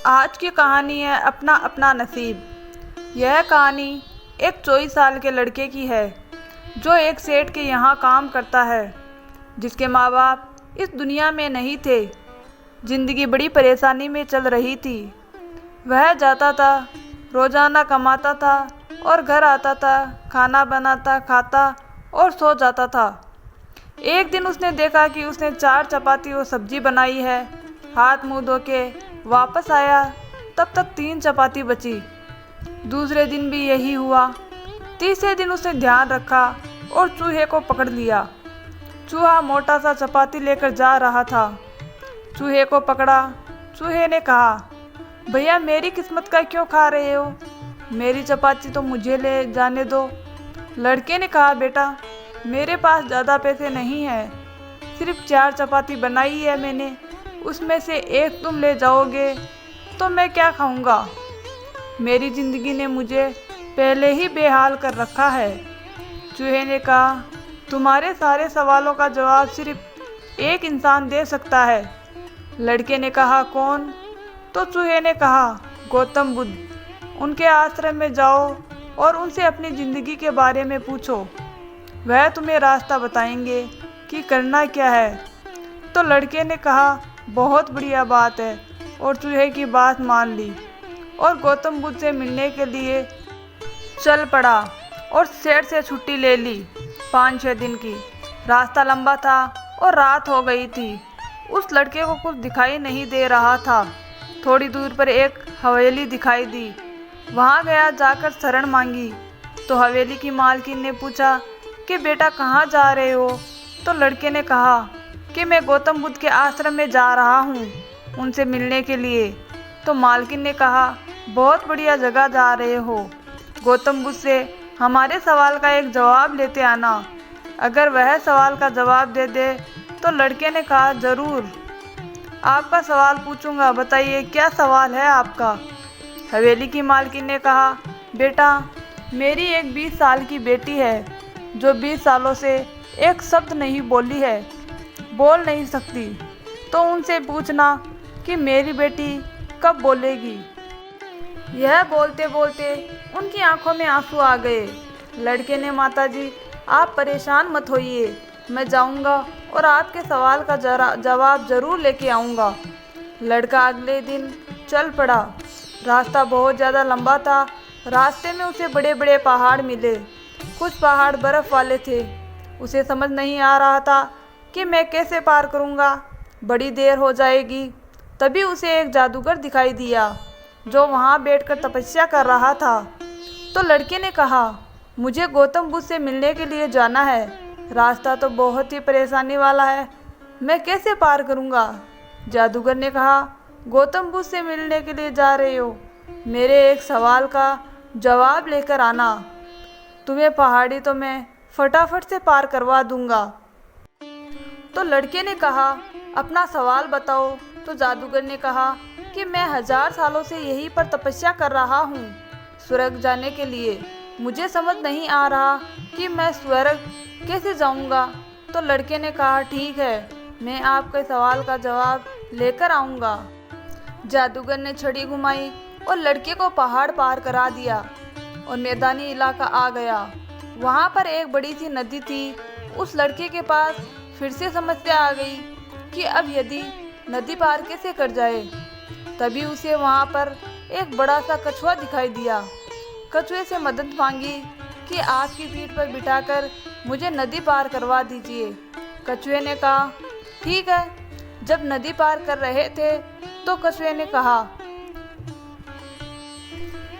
आज की कहानी है अपना अपना नसीब। यह कहानी एक 24 साल के लड़के की है जो एक सेठ के यहाँ काम करता है, जिसके माँ बाप इस दुनिया में नहीं थे। ज़िंदगी बड़ी परेशानी में चल रही थी। वह जाता था, रोज़ाना कमाता था और घर आता था, खाना बनाता, खाता और सो जाता था। एक दिन उसने देखा कि उसने 4 चपाती और सब्जी बनाई है। हाथ मुँह धो के वापस आया, तब तक 3 चपाती बची। दूसरे दिन भी यही हुआ। तीसरे दिन उसने ध्यान रखा और चूहे को पकड़ लिया। चूहा मोटा सा चपाती लेकर जा रहा था। चूहे को पकड़ा। चूहे ने कहा, भैया मेरी किस्मत का क्यों खा रहे हो? मेरी चपाती तो मुझे ले जाने दो। लड़के ने कहा, बेटा मेरे पास ज़्यादा पैसे नहीं हैं, सिर्फ 4 चपाती बनाई है मैंने, उसमें से एक तुम ले जाओगे तो मैं क्या खाऊंगा? मेरी ज़िंदगी ने मुझे पहले ही बेहाल कर रखा है। चूहे ने कहा, तुम्हारे सारे सवालों का जवाब सिर्फ एक इंसान दे सकता है। लड़के ने कहा, कौन? तो चूहे ने कहा, गौतम बुद्ध। उनके आश्रम में जाओ और उनसे अपनी ज़िंदगी के बारे में पूछो। वह तुम्हें रास्ता बताएंगे कि करना क्या है। तो लड़के ने कहा, बहुत बढ़िया बात है, और चूहे की बात मान ली और गौतम बुद्ध से मिलने के लिए चल पड़ा और सेठ से छुट्टी ले ली 5-6 दिन की। रास्ता लंबा था और रात हो गई थी। उस लड़के को कुछ दिखाई नहीं दे रहा था। थोड़ी दूर पर एक हवेली दिखाई दी। वहाँ गया, जाकर शरण मांगी तो हवेली की मालकिन ने पूछा कि बेटा कहाँ जा रहे हो? तो लड़के ने कहा कि मैं गौतम बुद्ध के आश्रम में जा रहा हूँ उनसे मिलने के लिए। तो मालकिन ने कहा, बहुत बढ़िया जगह जा रहे हो। गौतम बुद्ध से हमारे सवाल का एक जवाब लेते आना। अगर वह सवाल का जवाब दे दे तो लड़के ने कहा, ज़रूर आपका सवाल पूछूंगा, बताइए क्या सवाल है आपका? हवेली की मालकिन ने कहा, बेटा मेरी एक 20 साल की बेटी है जो 20 सालों से एक शब्द नहीं बोल नहीं सकती। तो उनसे पूछना कि मेरी बेटी कब बोलेगी। यह बोलते बोलते उनकी आंखों में आंसू आ गए। लड़के ने, माताजी आप परेशान मत होइए, मैं जाऊंगा और आपके सवाल का जवाब ज़रूर लेके आऊंगा। लड़का अगले दिन चल पड़ा। रास्ता बहुत ज़्यादा लंबा था। रास्ते में उसे बड़े बड़े पहाड़ मिले। कुछ पहाड़ बर्फ़ वाले थे। उसे समझ नहीं आ रहा था कि मैं कैसे पार करूंगा, बड़ी देर हो जाएगी। तभी उसे एक जादूगर दिखाई दिया जो वहां बैठकर तपस्या कर रहा था। तो लड़के ने कहा, मुझे गौतम बुद्ध से मिलने के लिए जाना है। रास्ता तो बहुत ही परेशानी वाला है, मैं कैसे पार करूंगा? जादूगर ने कहा, गौतम बुद्ध से मिलने के लिए जा रहे हो, मेरे एक सवाल का जवाब लेकर आना। तुम्हें पहाड़ी तो मैं फटाफट से पार करवा दूंगा। तो लड़के ने कहा, अपना सवाल बताओ। तो जादूगर ने कहा कि मैं 1000 सालों से यहीं पर तपस्या कर रहा हूँ स्वर्ग जाने के लिए। मुझे समझ नहीं आ रहा कि मैं स्वर्ग कैसे जाऊँगा। तो लड़के ने कहा, ठीक है, मैं आपके सवाल का जवाब लेकर आऊँगा। जादूगर ने छड़ी घुमाई और लड़के को पहाड़ पार करा दिया और मैदानी इलाका आ गया। वहाँ पर एक बड़ी सी नदी थी। उस लड़के के पास फिर से समस्या आ गई कि अब यदि नदी पार कैसे कर जाए। तभी उसे वहाँ पर एक बड़ा सा कछुआ दिखाई दिया। कछुए से मदद मांगी कि आपकी पीठ पर बिठाकर मुझे नदी पार करवा दीजिए। कछुए ने कहा, ठीक है। जब नदी पार कर रहे थे तो कछुए ने कहा,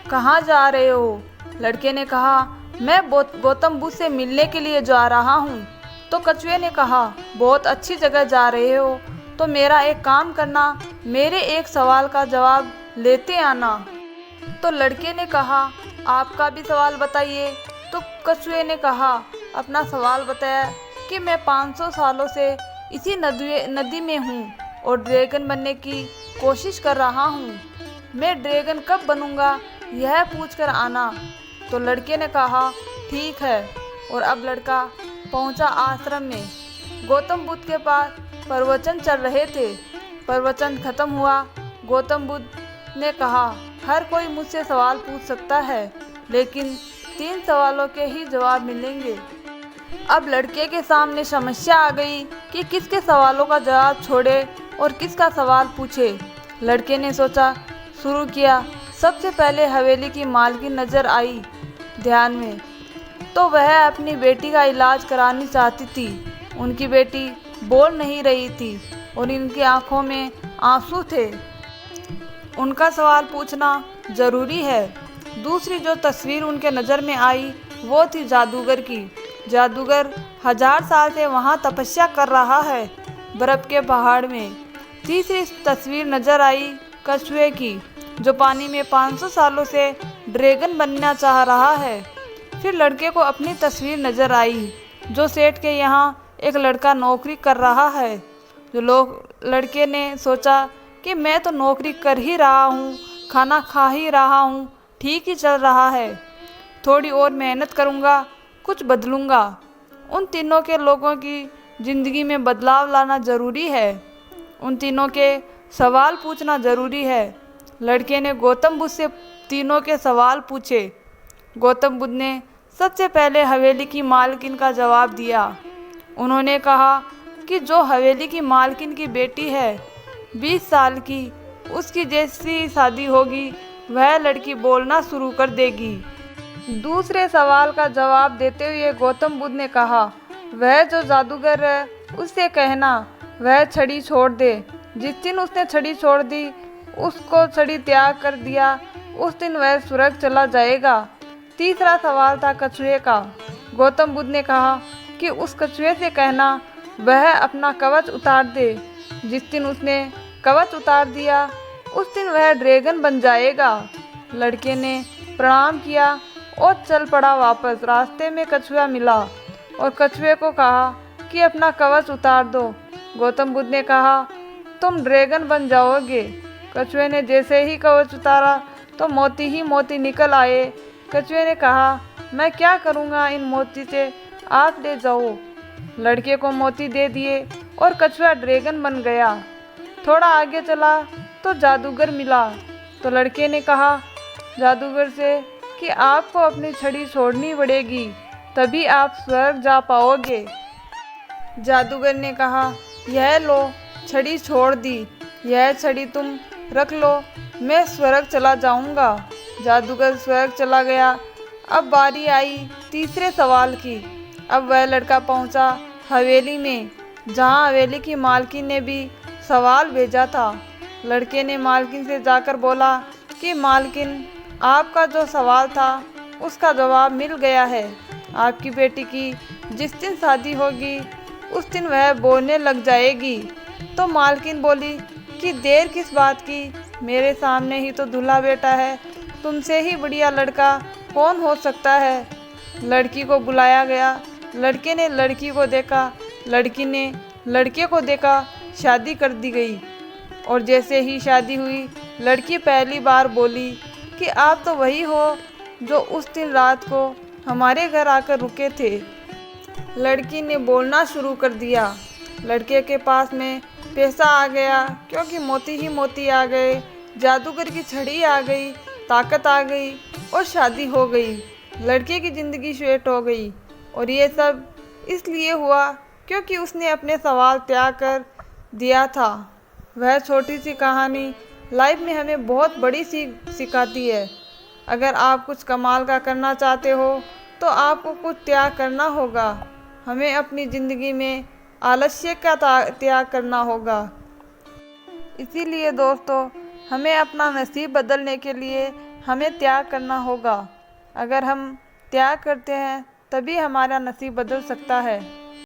कहाँ जा रहे हो? लड़के ने कहा, मैं गौतम बुद्ध से मिलने के लिए जा रहा हूँ। तो कछुए ने कहा, बहुत अच्छी जगह जा रहे हो, तो मेरा एक काम करना, मेरे एक सवाल का जवाब लेते आना। तो लड़के ने कहा, आपका भी सवाल बताइए। तो कछुए ने कहा, अपना सवाल बताया कि मैं 500 सालों से इसी नदी में हूँ और ड्रैगन बनने की कोशिश कर रहा हूँ। मैं ड्रैगन कब बनूँगा यह पूछकर आना। तो लड़के ने कहा, ठीक है। और अब लड़का पहुंचा आश्रम में। गौतम बुद्ध के पास प्रवचन चल रहे थे। प्रवचन खत्म हुआ। गौतम बुद्ध ने कहा, हर कोई मुझसे सवाल पूछ सकता है, लेकिन 3 सवालों के ही जवाब मिलेंगे। अब लड़के के सामने समस्या आ गई कि किसके सवालों का जवाब छोड़े और किसका सवाल पूछे। लड़के ने सोचा, शुरू किया। सबसे पहले हवेली की मालकिन नज़र आई ध्यान में, तो वह अपनी बेटी का इलाज करानी चाहती थी। उनकी बेटी बोल नहीं रही थी और इनकी आंखों में आंसू थे। उनका सवाल पूछना ज़रूरी है। दूसरी जो तस्वीर उनके नज़र में आई वो थी जादूगर की। जादूगर 1000 साल से वहाँ तपस्या कर रहा है, बर्फ़ के पहाड़ में। तीसरी तस्वीर नज़र आई कछुए की, जो पानी में 500 सालों से ड्रैगन बनना चाह रहा है। फिर लड़के को अपनी तस्वीर नज़र आई, जो सेठ के यहाँ एक लड़का नौकरी कर रहा है। लड़के ने सोचा कि मैं तो नौकरी कर ही रहा हूँ, खाना खा ही रहा हूँ, ठीक ही चल रहा है। थोड़ी और मेहनत करूँगा, कुछ बदलूँगा। उन तीनों के लोगों की ज़िंदगी में बदलाव लाना ज़रूरी है। उन तीनों के सवाल पूछना ज़रूरी है। लड़के ने गौतम बुद्ध से तीनों के सवाल पूछे। गौतम बुद्ध ने सबसे पहले हवेली की मालकिन का जवाब दिया। उन्होंने कहा कि जो हवेली की मालकिन की बेटी है, 20 साल की, उसकी जैसी शादी होगी वह लड़की बोलना शुरू कर देगी। दूसरे सवाल का जवाब देते हुए गौतम बुद्ध ने कहा, वह जो जादूगर है उससे कहना वह छड़ी छोड़ दे। जिस दिन उसने छड़ी छोड़ दी, उसको छड़ी त्याग कर दिया, उस दिन वह स्वर्ग चला जाएगा। तीसरा सवाल था कछुए का। गौतम बुद्ध ने कहा कि उस कछुए से कहना वह अपना कवच उतार दे। जिस दिन उसने कवच उतार दिया, उस दिन वह ड्रैगन बन जाएगा। लड़के ने प्रणाम किया और चल पड़ा वापस। रास्ते में कछुआ मिला और कछुए को कहा कि अपना कवच उतार दो। गौतम बुद्ध ने कहा, तुम ड्रैगन बन जाओगे। कछुए ने जैसे ही कवच उतारा तो मोती ही मोती निकल आए। कछुए ने कहा, मैं क्या करूँगा इन मोती से, आप ले जाओ। लड़के को मोती दे दिए और कछुआ ड्रैगन बन गया। थोड़ा आगे चला तो जादूगर मिला, तो लड़के ने कहा जादूगर से कि आपको अपनी छड़ी छोड़नी पड़ेगी, तभी आप स्वर्ग जा पाओगे। जादूगर ने कहा, यह लो, छड़ी छोड़ दी। यह छड़ी तुम रख लो, मैं स्वर्ग चला जाऊंगा। जादूगर स्वर्ग चला गया। अब बारी आई तीसरे सवाल की। अब वह लड़का पहुंचा हवेली में, जहां हवेली की मालकिन ने भी सवाल भेजा था। लड़के ने मालकिन से जाकर बोला कि मालकिन, आपका जो सवाल था उसका जवाब मिल गया है। आपकी बेटी की जिस दिन शादी होगी उस दिन वह बोलने लग जाएगी। तो मालकिन बोली कि देर किस बात की, मेरे सामने ही तो दूल्हा बेटा है, तुमसे ही बढ़िया लड़का कौन हो सकता है। लड़की को बुलाया गया। लड़के ने लड़की को देखा, लड़की ने लड़के को देखा। शादी कर दी गई और जैसे ही शादी हुई, लड़की पहली बार बोली कि आप तो वही हो जो उस दिन रात को हमारे घर आकर रुके थे। लड़की ने बोलना शुरू कर दिया। लड़के के पास में पैसा आ गया, क्योंकि मोती ही मोती आ गए, जादूगर की छड़ी आ गई, ताकत आ गई और शादी हो गई। लड़के की ज़िंदगी स्वेट हो गई। और ये सब इसलिए हुआ क्योंकि उसने अपने सवाल त्याग कर दिया था। वह छोटी सी कहानी लाइफ में हमें बहुत बड़ी सीख सिखाती है। अगर आप कुछ कमाल का करना चाहते हो तो आपको कुछ त्याग करना होगा। हमें अपनी ज़िंदगी में आलस्य का त्याग करना होगा। इसीलिए दोस्तों, हमें अपना नसीब बदलने के लिए हमें त्याग करना होगा। अगर हम त्याग करते हैं तभी हमारा नसीब बदल सकता है।